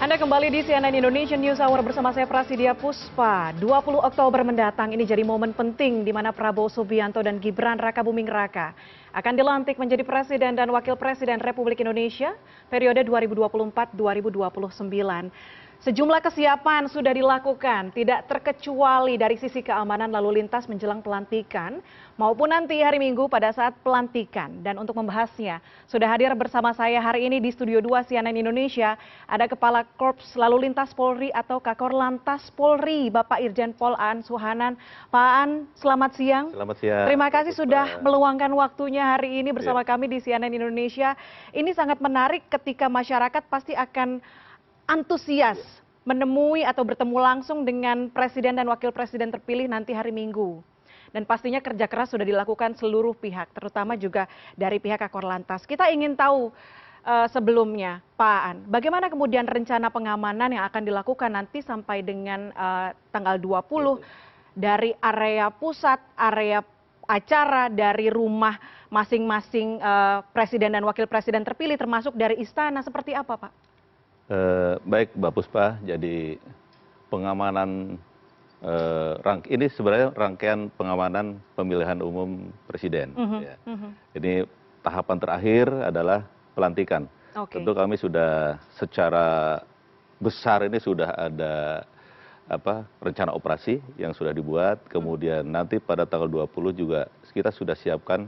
Anda kembali di CNN Indonesian News Hour bersama saya Prasidya Puspa. 20 Oktober mendatang ini jadi momen penting di mana Prabowo Subianto dan Gibran Rakabuming Raka akan dilantik menjadi Presiden dan Wakil Presiden Republik Indonesia periode 2024-2029. Sejumlah kesiapan sudah dilakukan, tidak terkecuali dari sisi keamanan lalu lintas menjelang pelantikan maupun nanti hari Minggu pada saat pelantikan. Dan untuk membahasnya, sudah hadir bersama saya hari ini di Studio 2 CNN Indonesia, ada Kepala Korps Lalu Lintas Polri atau Kakor Lantas Polri, Bapak Irjen Pol Aan Suhanan. Pak Aan, selamat siang. Selamat siang. Terima kasih sudah meluangkan waktunya hari ini bersama kami di CNN Indonesia. Ini sangat menarik ketika masyarakat pasti akan antusias menemui atau bertemu langsung dengan Presiden dan Wakil Presiden terpilih nanti hari Minggu. Dan pastinya kerja keras sudah dilakukan seluruh pihak, terutama juga dari pihak Kakor Lantas. Kita ingin tahu sebelumnya, Pak Aan, bagaimana kemudian rencana pengamanan yang akan dilakukan nanti sampai dengan tanggal 20 dari area pusat, area acara, dari rumah masing-masing Presiden dan Wakil Presiden terpilih, termasuk dari istana, seperti apa, Pak? Baik Mbak Puspa, jadi pengamanan ini sebenarnya rangkaian pengamanan pemilihan umum presiden. Ini tahapan terakhir adalah pelantikan. Tentu kami sudah secara besar ini sudah ada rencana operasi yang sudah dibuat, kemudian nanti pada tanggal 20 juga kita sudah siapkan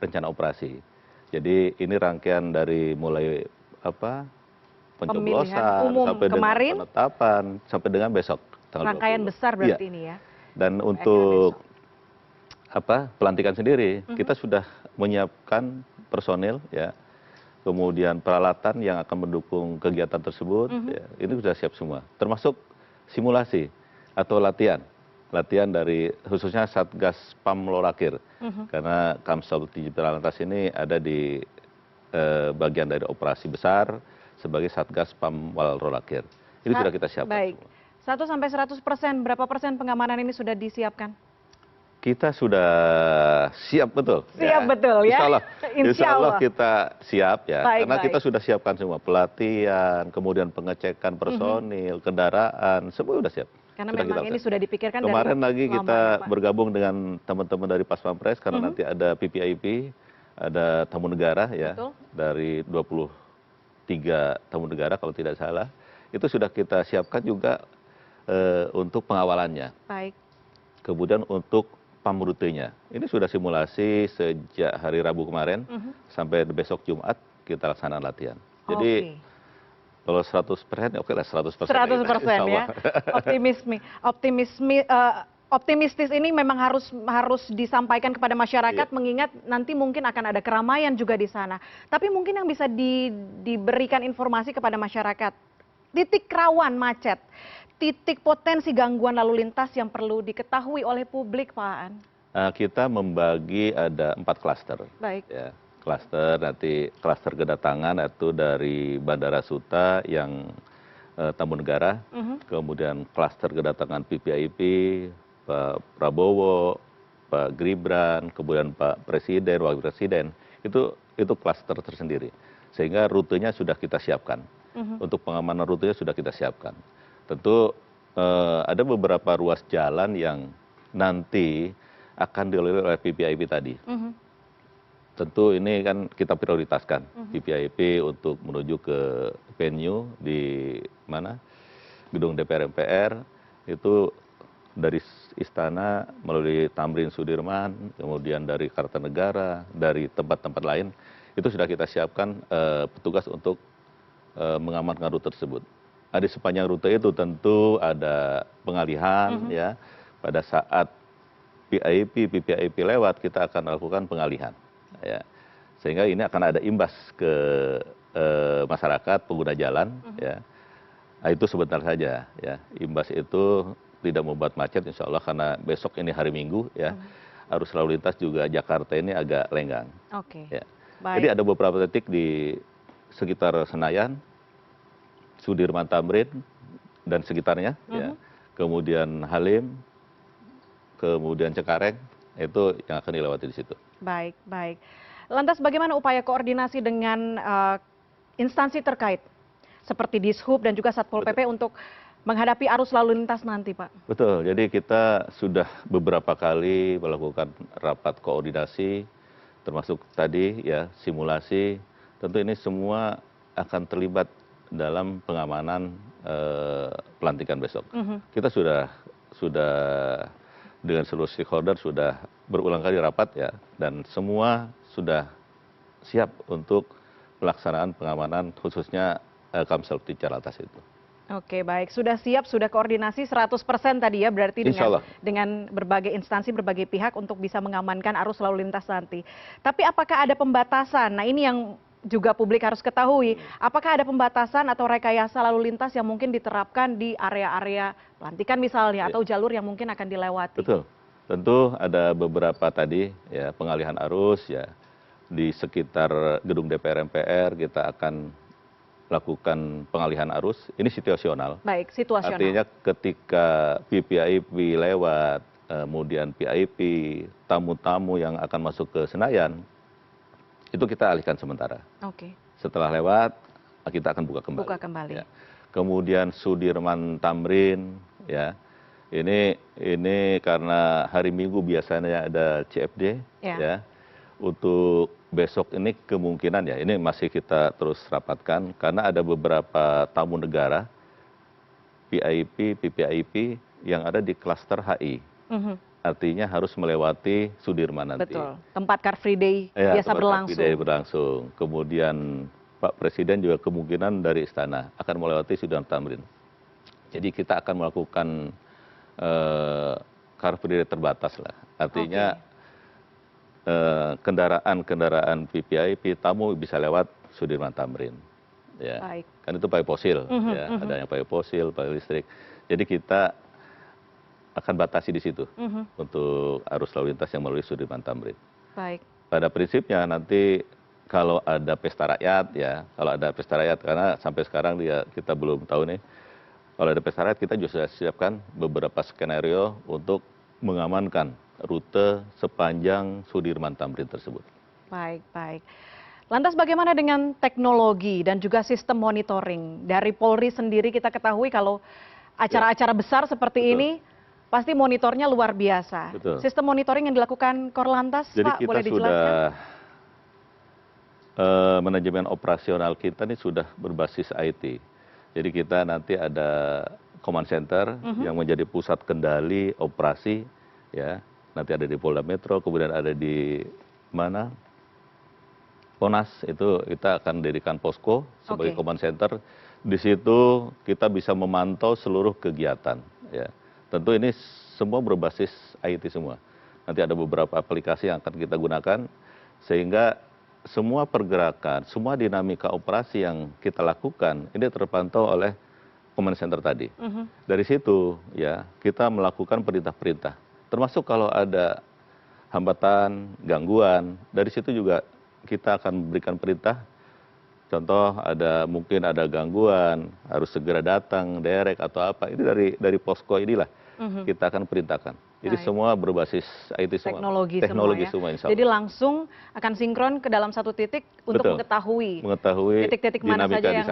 rencana operasi. Jadi ini rangkaian dari mulai pencoblosan sampai kemarin, dengan penetapan sampai dengan besok tanggal 20. Rangkaian besar berarti ini ya. Dan untuk pelantikan sendiri kita sudah menyiapkan personil ya. Kemudian peralatan yang akan mendukung kegiatan tersebut ini sudah siap semua. Termasuk simulasi atau latihan dari khususnya Satgas PAM Lorakir. Karena Kamsel Lantas ini ada di bagian dari operasi besar sebagai Satgas PAM Walrolakir. Ini sudah kita siapkan. Baik. 1-100%, berapa persen pengamanan ini sudah disiapkan? Kita sudah siap betul. Siap betul ya? Insya Allah kita siap ya. Baik. Kita sudah siapkan semua. Pelatihan, kemudian pengecekan personil, kendaraan, semua sudah siap. Karena memang ini sudah dipikirkan dari kemarin lagi kita bergabung dengan teman-teman dari Pas Pampres karena nanti ada PPIP, ada tamu negara ya. Betul. Dari 23 tamu negara kalau tidak salah, itu sudah kita siapkan juga untuk pengawalannya. Baik. Kemudian untuk PAM rutenya, ini sudah simulasi sejak hari Rabu kemarin sampai besok Jumat kita laksanakan latihan. Jadi kalau 100% oke lah 100%. 100% ya. Optimistis ini memang harus disampaikan kepada masyarakat, mengingat nanti mungkin akan ada keramaian juga di sana. Tapi mungkin yang bisa diberikan informasi kepada masyarakat, titik rawan macet, titik potensi gangguan lalu lintas yang perlu diketahui oleh publik, Pak Aan. Kita membagi ada 4 klaster. Baik. Ya, klaster kedatangan itu dari Bandara Suta yang tamu negara, kemudian klaster kedatangan PPIP, Pak Prabowo, Pak Gibran, kemudian Pak Presiden, Wakil Presiden, itu klaster tersendiri. Sehingga rutenya sudah kita siapkan. Untuk pengamanan rutenya sudah kita siapkan. Tentu ada beberapa ruas jalan yang nanti akan dilalui oleh PPIP tadi. Tentu ini kan kita prioritaskan PPIP untuk menuju ke venue di mana? Gedung DPR MPR, itu dari istana melalui Tamrin Sudirman, kemudian dari Kartanegara, dari tempat-tempat lain, itu sudah kita siapkan petugas untuk mengamankan rute tersebut. Di sepanjang rute itu tentu ada pengalihan ya. Pada saat PPIP lewat kita akan melakukan pengalihan ya. Sehingga ini akan ada imbas ke masyarakat pengguna jalan ya. Itu sebentar saja ya. Imbas itu tidak membuat macet insya Allah karena besok ini hari Minggu ya. Arus lalu lintas juga Jakarta ini agak lenggang. Ya. Jadi ada beberapa titik di sekitar Senayan, Sudirman Tamrin dan sekitarnya ya. Kemudian Halim, kemudian Cengkareng, itu yang akan dilewati di situ. Baik. Lantas bagaimana upaya koordinasi dengan instansi terkait? seperti Dishub dan juga Satpol PP untuk menghadapi arus lalu lintas nanti, Pak? Betul, jadi kita sudah beberapa kali melakukan rapat koordinasi, termasuk tadi ya simulasi. Tentu ini semua akan terlibat dalam pengamanan pelantikan besok. Kita sudah dengan seluruh stakeholder sudah berulang kali rapat ya, dan semua sudah siap untuk pelaksanaan pengamanan khususnya Kamsel Ticaratas itu. Oke, baik. Sudah siap, sudah koordinasi 100% tadi ya, berarti Insya Allah. dengan berbagai instansi, berbagai pihak untuk bisa mengamankan arus lalu lintas nanti. Tapi apakah ada pembatasan? Nah, ini yang juga publik harus ketahui. Apakah ada pembatasan atau rekayasa lalu lintas yang mungkin diterapkan di area-area pelantikan misalnya, atau jalur yang mungkin akan dilewati? Betul. Tentu ada beberapa tadi ya pengalihan arus ya di sekitar gedung DPR MPR kita akan lakukan pengalihan arus, ini situasional. Baik, situasional. Artinya ketika VVIP lewat, kemudian VIP, tamu-tamu yang akan masuk ke Senayan, itu kita alihkan sementara. Oke. Setelah lewat, kita akan buka kembali. Buka kembali. Ya. Kemudian Sudirman Tamrin, ya, ini karena hari Minggu biasanya ada CFD, ya. Untuk besok ini kemungkinan ya, ini masih kita terus rapatkan karena ada beberapa tamu negara, VIP, PPIP yang ada di klaster HI. Artinya harus melewati Sudirman nanti. Betul, tempat Car Free Day ya, biasa berlangsung. Car Free Day berlangsung. Kemudian Pak Presiden juga kemungkinan dari istana akan melewati Sudirman Tamrin. Jadi kita akan melakukan Car Free Day terbatas lah. Artinya kendaraan VVIP tamu bisa lewat Sudirman Tamrin, ya. Baik. Kan itu pakai fosil, ya. Ada yang pakai fosil, pakai listrik. Jadi kita akan batasi di situ untuk arus lalu lintas yang melalui Sudirman Tamrin. Baik. Pada prinsipnya nanti kalau ada pesta rakyat, ya, kalau ada pesta rakyat karena sampai sekarang kita belum tahu nih. Kalau ada pesta rakyat kita juga sudah siapkan beberapa skenario untuk mengamankan rute sepanjang Sudirman Tamrin tersebut. Baik, baik. Lantas bagaimana dengan teknologi dan juga sistem monitoring? Dari Polri sendiri kita ketahui kalau acara-acara besar seperti ini pasti monitornya luar biasa. Betul. Sistem monitoring yang dilakukan Korlantas, jadi Pak, boleh dijelaskan? Jadi kita sudah, manajemen operasional kita ini sudah berbasis IT. Jadi kita nanti ada command center yang menjadi pusat kendali operasi, ya. Nanti ada di Polda Metro, kemudian ada di mana? Ponas, itu kita akan dirikan posko sebagai command center. Di situ kita bisa memantau seluruh kegiatan, ya. Tentu ini semua berbasis IT semua. Nanti ada beberapa aplikasi yang akan kita gunakan sehingga semua pergerakan, semua dinamika operasi yang kita lakukan ini terpantau oleh command center tadi. Dari situ ya kita melakukan perintah-perintah. Termasuk kalau ada hambatan, gangguan, dari situ juga kita akan memberikan perintah. Contoh mungkin ada gangguan, harus segera datang, derek atau apa. Ini dari posko inilah kita akan perintahkan. Jadi semua berbasis IT semua. Teknologi semua, insya Allah. Jadi langsung akan sinkron ke dalam satu titik untuk mengetahui titik-titik mana saja yang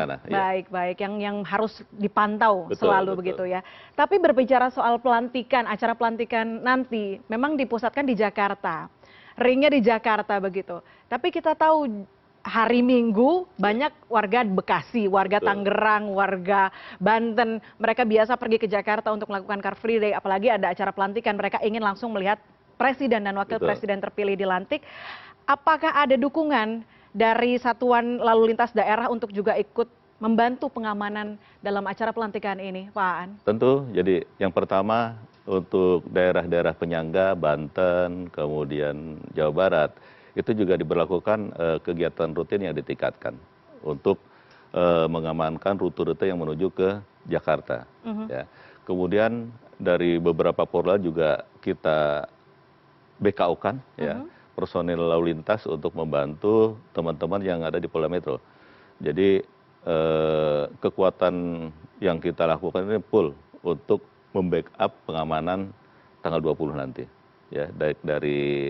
baik, yang harus dipantau selalu begitu ya. Tapi berbicara soal pelantikan, acara pelantikan nanti memang dipusatkan di Jakarta. Ringnya di Jakarta begitu. Tapi kita tahu hari Minggu banyak warga Bekasi, warga Tangerang, warga Banten, mereka biasa pergi ke Jakarta untuk melakukan Car Free Day, apalagi ada acara pelantikan, mereka ingin langsung melihat presiden dan wakil presiden terpilih dilantik. Apakah ada dukungan dari satuan lalu lintas daerah untuk juga ikut membantu pengamanan dalam acara pelantikan ini, Pak Aan? Tentu, jadi yang pertama untuk daerah-daerah penyangga, Banten, kemudian Jawa Barat, itu juga diberlakukan kegiatan rutin yang ditingkatkan untuk mengamankan rute-rute yang menuju ke Jakarta. Ya. Kemudian dari beberapa porla juga kita BKO-kan ya, personil lalu lintas untuk membantu teman-teman yang ada di Polda Metro. Jadi kekuatan yang kita lakukan ini full untuk membackup pengamanan tanggal 20 nanti. Ya, baik dari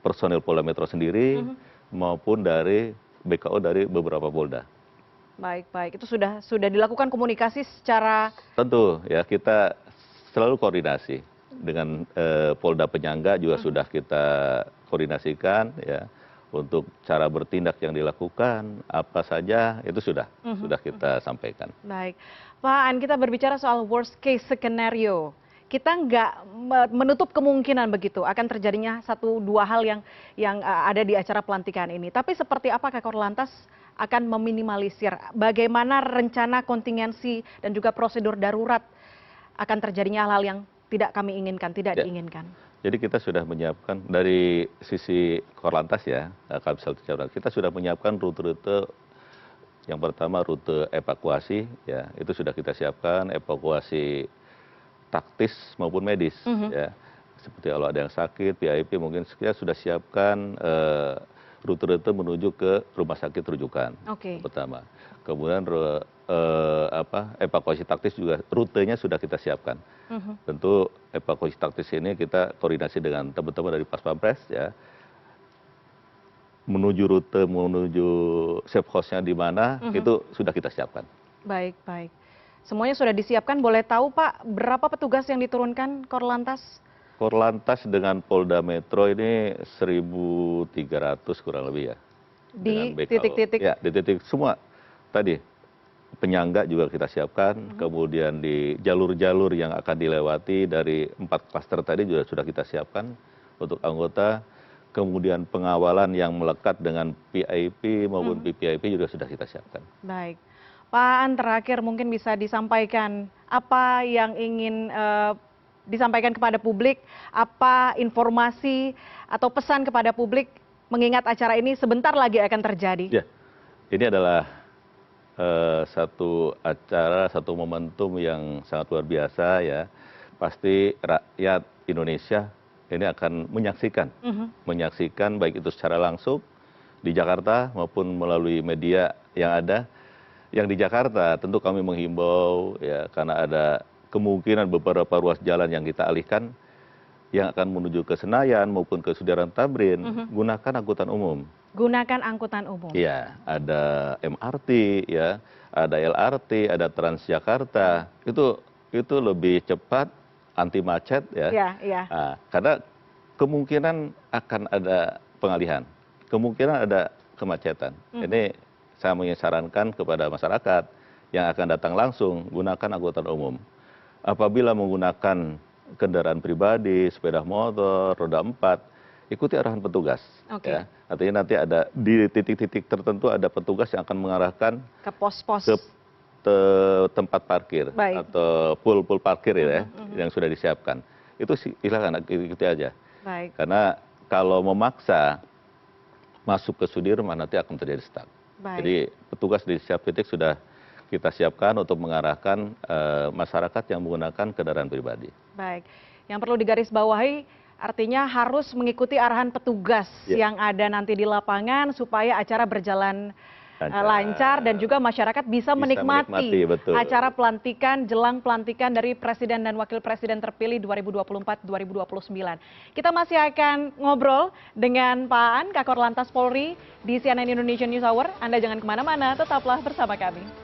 personil Polda Metro sendiri maupun dari BKO dari beberapa Polda. Baik, baik. Itu sudah dilakukan komunikasi secara Tentu ya, kita selalu koordinasi dengan Polda Penyangga juga sudah kita koordinasikan ya untuk cara bertindak yang dilakukan apa saja itu sudah kita sampaikan. baik. Pak Aan, kita berbicara soal worst case scenario. Kita nggak menutup kemungkinan begitu akan terjadinya satu dua hal yang ada di acara pelantikan ini. Tapi seperti apa Kakor Lantas akan meminimalisir bagaimana rencana kontingensi dan juga prosedur darurat akan terjadinya hal-hal yang tidak kami inginkan, tidak Ya. diinginkan. Jadi kita sudah menyiapkan dari sisi Korlantas ya, Kabsel Cadangan, kita sudah menyiapkan rute-rute. Yang pertama rute evakuasi ya, itu sudah kita siapkan, evakuasi taktis maupun medis ya. Seperti kalau ada yang sakit, PIP mungkin kita sudah siapkan rute-rute menuju ke rumah sakit rujukan. Oke. Pertama. Kemudian evakuasi taktis juga rutenya sudah kita siapkan. Tentu evakuasi taktis ini kita koordinasi dengan teman-teman dari Pas Pampres ya. Menuju rute, menuju safe house-nya di mana, itu sudah kita siapkan. Baik, baik. Semuanya sudah disiapkan. Boleh tahu Pak, berapa petugas yang diturunkan Korlantas? Korlantas dengan Polda Metro ini 1.300 kurang lebih ya. Di Dengan BKO. titik-titik. Ya, di titik semua. Tadi, penyangga juga kita siapkan, kemudian di jalur-jalur yang akan dilewati dari 4 klaster tadi juga sudah kita siapkan untuk anggota. Kemudian pengawalan yang melekat dengan PIP maupun PPIP juga sudah kita siapkan. Baik. Pak Aan, terakhir mungkin bisa disampaikan apa yang ingin disampaikan kepada publik, apa informasi atau pesan kepada publik mengingat acara ini sebentar lagi akan terjadi. Ya, ini adalah satu acara, satu momentum yang sangat luar biasa ya. Pasti rakyat Indonesia ini akan menyaksikan baik itu secara langsung di Jakarta maupun melalui media yang ada. Yang di Jakarta tentu kami menghimbau ya karena ada kemungkinan beberapa ruas jalan yang kita alihkan yang akan menuju ke Senayan maupun ke Sudirman Tamrin, gunakan angkutan umum. Gunakan angkutan umum. Iya, ada MRT ya, ada LRT, ada Transjakarta. Itu lebih cepat, anti macet ya. Iya, iya. Nah, karena kemungkinan akan ada pengalihan, kemungkinan ada kemacetan. Ini saya menyarankan kepada masyarakat yang akan datang langsung gunakan angkutan umum. Apabila menggunakan kendaraan pribadi, sepeda motor, roda 4, ikuti arahan petugas. Oke. Ya. Artinya nanti ada di titik-titik tertentu ada petugas yang akan mengarahkan Ke pos-pos. ke tempat parkir Baik. atau pool parkir ya yang sudah disiapkan. Itu silakan ikuti aja. Baik. Karena kalau memaksa masuk ke Sudirman nanti akan terjadi stuck. Baik. Jadi petugas di setiap titik sudah kita siapkan untuk mengarahkan masyarakat yang menggunakan kendaraan pribadi. Baik. Yang perlu digarisbawahi artinya harus mengikuti arahan petugas yang ada nanti di lapangan supaya acara berjalan lancar dan juga masyarakat bisa menikmati betul. acara pelantikan jelang pelantikan dari Presiden dan Wakil Presiden terpilih 2024-2029. Kita masih akan ngobrol dengan Pak Aan, Kakor Lantas Polri di CNN Indonesia News Hour. Anda jangan kemana-mana, tetaplah bersama kami.